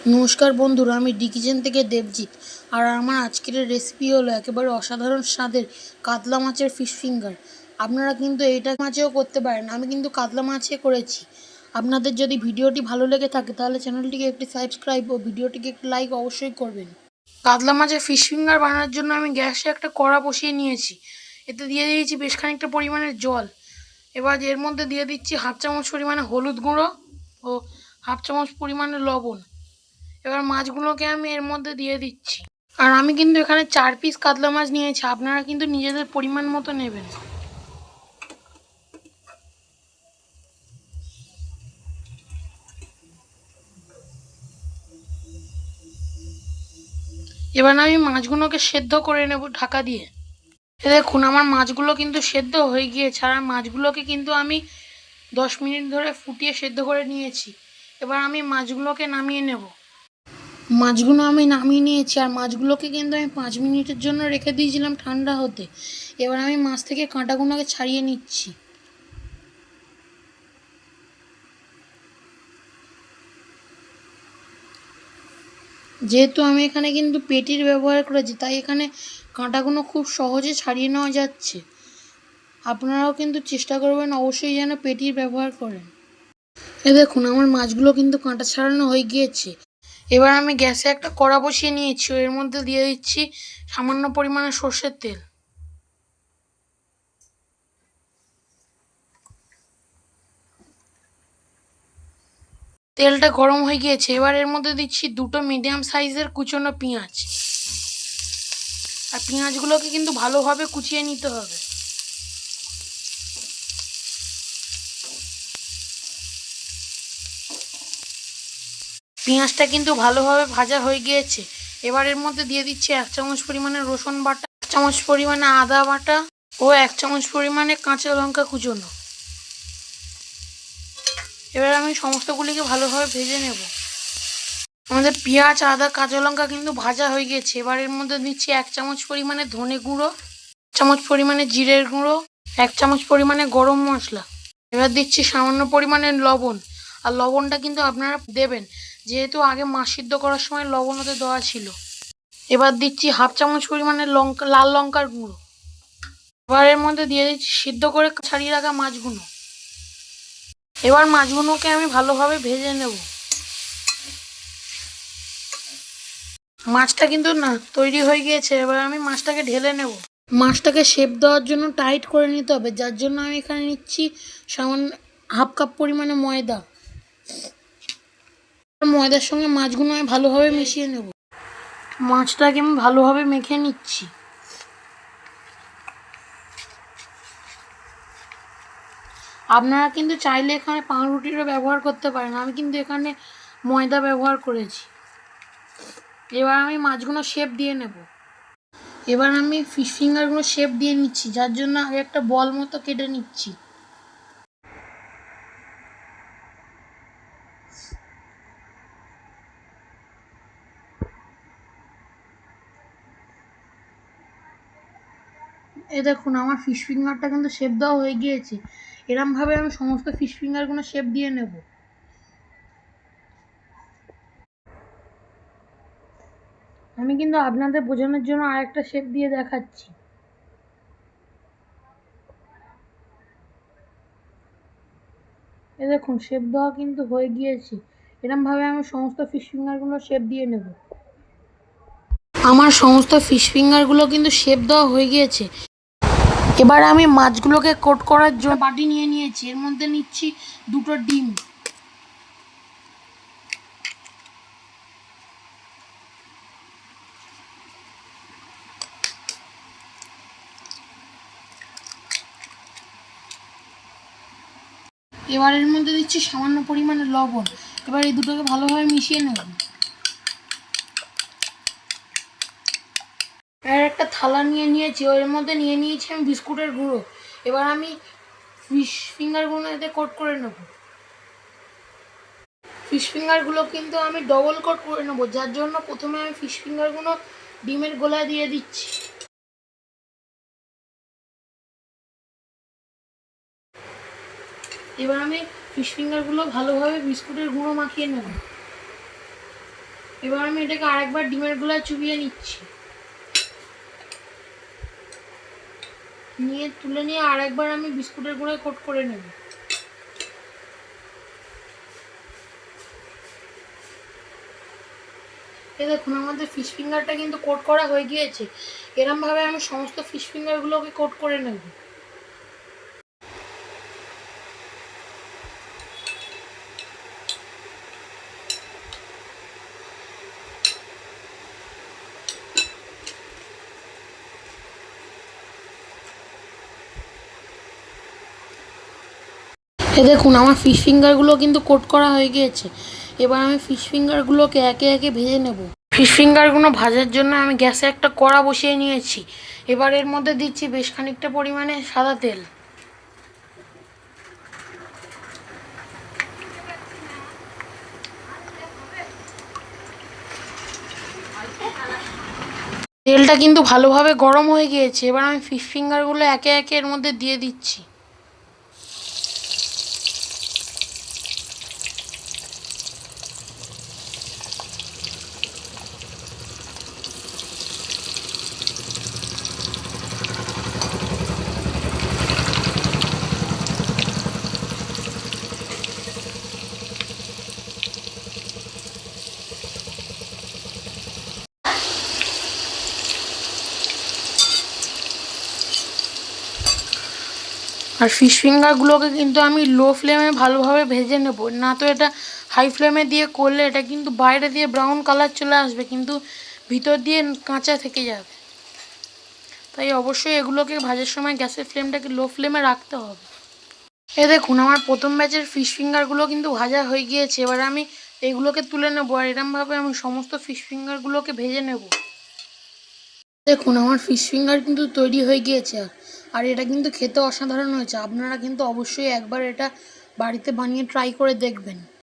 নমস্কার বন্ধুরা, আমি ডি কিচেন থেকে দেবজিৎ। আর আমার আজকের রেসিপি হলো একেবারে অসাধারণ স্বাদের কাতলা মাছের ফিশ ফিঙ্গার। আপনারা কিন্তু এইটা মাছেও করতে পারেন, আমি কিন্তু কাতলা মাছে করেছি। আপনাদের যদি ভিডিওটি ভালো লেগে থাকে তাহলে চ্যানেলটিকে একটি সাবস্ক্রাইব ও ভিডিওটিকে একটি লাইক অবশ্যই করবেন। কাতলা মাছের ফিশ ফিঙ্গার বানানোর জন্য আমি গ্যাসে একটা কড়া বসিয়ে নিয়েছি। এতে দিয়ে দিয়েছি বেশ খানিকটা পরিমাণের জল। এবার এর মধ্যে দিয়ে দিচ্ছি হাফ চামচ পরিমাণে হলুদ গুঁড়ো ও হাফ চামচ পরিমাণে লবণ। এবার মাছগুলোকে আমি এর মধ্যে দিয়ে দিচ্ছি। আর আমি কিন্তু এখানে 4 পিস কাতলা মাছ নিয়েছি, আপনারা কিন্তু নিজেদের পরিমাণ মতো নেবেন। এবার আমি মাছগুলোকে সেদ্ধ করে নেব ঢাকা দিয়ে। দেখুন আমার মাছগুলো কিন্তু সেদ্ধ হয়ে গিয়েছে, আর মাছগুলোকে কিন্তু আমি 10 মিনিট ধরে ফুটিয়ে সেদ্ধ করে নিয়েছি। এবার আমি মাছগুলোকে নামিয়ে নেব। মাছগুলো আমি নামিয়ে নিয়েছি, আর মাছগুলোকে কিন্তু আমি 5 মিনিটের জন্য রেখে দিয়েছিলাম ঠান্ডা হতে। এবার আমি মাছ থেকে কাঁটাগুলোকে ছাড়িয়ে নিচ্ছি। যেহেতু আমি এখানে কিন্তু পেটির ব্যবহার করেছি, তাই এখানে কাঁটাগুলো খুব সহজে ছাড়িয়ে নেওয়া যাচ্ছে। আপনারাও কিন্তু চেষ্টা করবেন অবশ্যই যেন পেটির ব্যবহার করেন। দেখুন আমার মাছগুলো কিন্তু কাঁটা ছাড়ানো হয়ে গিয়েছে। এবার আমি গ্যাসে একটা কড়া বসিয়ে নিয়েছি, এর মধ্যে দিয়ে দিচ্ছি সামান্য পরিমাণে সর্ষের তেল। তেলটা গরম হয়ে গিয়েছে, এবার এর মধ্যে দিচ্ছি 2টো মিডিয়াম সাইজের কুচনো পেঁয়াজ। আর পেঁয়াজগুলোকে কিন্তু ভালোভাবে কুচিয়ে নিতে হবে। পেঁয়াজটা কিন্তু ভালোভাবে ভাজা হয়ে গিয়েছে। এবার এর মধ্যে দিয়ে দিচ্ছি 1 চামচ পরিমাণে রসুন বাটা, 1 চামচ পরিমাণে আদা বাটা ও 1 চামচ পরিমাণে কাঁচা লঙ্কা কুচোনো। এবার আমি সমস্তগুলিকে ভালোভাবে ভেজে নেব। আমাদের পেঁয়াজ, আদা, কাঁচা লঙ্কা কিন্তু ভাজা হয়ে গেছে। এবার এর মধ্যে দিচ্ছি 1 চামচ পরিমাণে ধনে গুঁড়ো, 1 চামচ পরিমাণে জিরের গুঁড়ো, 1 চামচ পরিমাণে গরম মশলা। এবার দিচ্ছি সামান্য পরিমাণে লবণ। আর লবণটা কিন্তু আপনারা দেবেন, যেহেতু আগে মাছ সিদ্ধ করার সময় লবণ ওতে দেওয়া ছিল। এবার দিচ্ছি হাফ চামচ পরিমাণে লাল লঙ্কার গুঁড়ো। এবার এর মধ্যে দিয়ে দিচ্ছি সিদ্ধ করে ছাড়িয়ে রাখা মাছগুলো। এবার মাছগুলোকে আমি ভালোভাবে ভেজে নেব। মাছটা কিন্তু না তৈরি হয়ে গিয়েছে, এবার আমি মাছটাকে ঢেলে নেব। মাছটাকে শেপ দেওয়ার জন্য টাইট করে নিতে হবে, যার জন্য আমি এখানে নিচ্ছি সামান্য হাফ কাপ পরিমাণে ময়দা। ময়দার সঙ্গে মাছগুলো আমি ভালোভাবে মিশিয়ে নেব। মাছটাকে আমি ভালোভাবে মেখে নিচ্ছি। আপনারা কিন্তু চাইলে এখানে পাউরুটিরও ব্যবহার করতে পারেন, আমি কিন্তু এখানে ময়দা ব্যবহার করেছি। এবার আমি মাছগুলো শেপ দিয়ে নেব। এবার আমি ফিশ ফিঙ্গারগুলো শেপ দিয়ে নিচ্ছি, যার জন্য আগে একটা বল মতো কেটে নিচ্ছি। দেখুন আমার ফিশ ফিঙ্গারটা কিন্তু শেপ দেওয়া হয়ে গিয়েছে। এরমভাবে আমি সমস্ত ফিশ ফিঙ্গারগুলো শেপ দিয়ে নেব। আমি কিন্তু আপনাদের বোঝানোর জন্য আরেকটা শেপ দিয়ে দেখাচ্ছি। দেখুন শেপ দেওয়া কিন্তু হয়ে গিয়েছে। এরমভাবে আমি সমস্ত ফিশ ফিঙ্গারগুলো শেপ দিয়ে নেব। আমার সমস্ত ফিশ ফিঙ্গারগুলো কিন্তু শেপ দেওয়া হয়ে গিয়েছে। এবার আমি মাছগুলোকে কোট করার জন্য বাটি নিয়ে নিয়েছি, এর মধ্যে নিচ্ছি 2টো ডিম। এবার এর মধ্যে দিচ্ছি সামান্য পরিমাণে লবণ। এবার এই দুটোকে ভালোভাবে মিশিয়ে নেব। আর একটা থালা নিয়ে নিয়েছি, ওর মধ্যে নিয়ে নিয়েছি আমি বিস্কুটের গুঁড়ো। এবার আমি ফিশ ফিঙ্গারগুলো এতে কোট করে নেব। ফিশ ফিঙ্গারগুলো কিন্তু আমি ডবল কোট করে নেব, যার জন্য প্রথমে আমি ফিশ ফিঙ্গারগুলো ডিমের গোলায় দিয়ে দিচ্ছি। এবার আমি ফিশ ফিঙ্গারগুলো ভালোভাবে বিস্কুটের গুঁড়ো মাখিয়ে নেব। এবার আমি এটাকে আরেকবার ডিমের গোলায় চুবিয়ে নিচ্ছি, নিয়ে তুলে নিয়ে আরেকবার আমি বিস্কুটের গুঁড়োয় কোট করে নেব। এই দেখুন আমাদের ফিশ ফিঙ্গারটা কিন্তু কোট করা হয়ে গিয়েছে। এরমভাবে আমি সমস্ত ফিশ ফিঙ্গারগুলোকে কোট করে নেব। দেখুন আমার ফিশ ফিঙ্গারগুলো কিন্তু কোট করা হয়ে গিয়েছে। এবার আমি ফিশ ফিঙ্গারগুলোকে একে একে ভেজে নেব। ফিশ ফিঙ্গারগুলো ভাজার জন্য আমি গ্যাসে একটা কড়া বসিয়ে নিয়েছি। এবার এর মধ্যে দিচ্ছি বেশ খানিকটা পরিমাণে সাদা তেল। তেলটা কিন্তু ভালোভাবে গরম হয়ে গিয়েছে। এবার আমি ফিশ ফিঙ্গারগুলো একে একে এর মধ্যে দিয়ে দিচ্ছি। আর ফিশ ফিঙ্গারগুলোকে কিন্তু আমি লো ফ্লেমে ভালোভাবে ভেজে নেব, না তো এটা হাই ফ্লেমে দিয়ে করলে এটা কিন্তু বাইরে দিয়ে ব্রাউন কালার চলে আসবে কিন্তু ভিতর দিয়ে কাঁচা থেকে যাবে। তাই অবশ্যই এগুলোকে ভাজার সময় গ্যাসের ফ্লেমটাকে লো ফ্লেমে রাখতে হবে। দেখুন আমার প্রথম ব্যাচের ফিশ ফিঙ্গারগুলো কিন্তু ভাজা হয়ে গিয়েছে। এবার আমি এগুলোকে তুলে নেবো আর এরমভাবে আমি সমস্ত ফিশ ফিঙ্গারগুলোকে ভেজে নেব। দেখুন আমার ফিশ ফিঙ্গার কিন্তু তৈরি হয়ে গিয়েছে, আর এটা কিন্তু খেতে অসাধারণ হয়েছে। আপনারা কিন্তু অবশ্যই একবার এটা বাড়িতে বানিয়ে ট্রাই করে দেখবেন।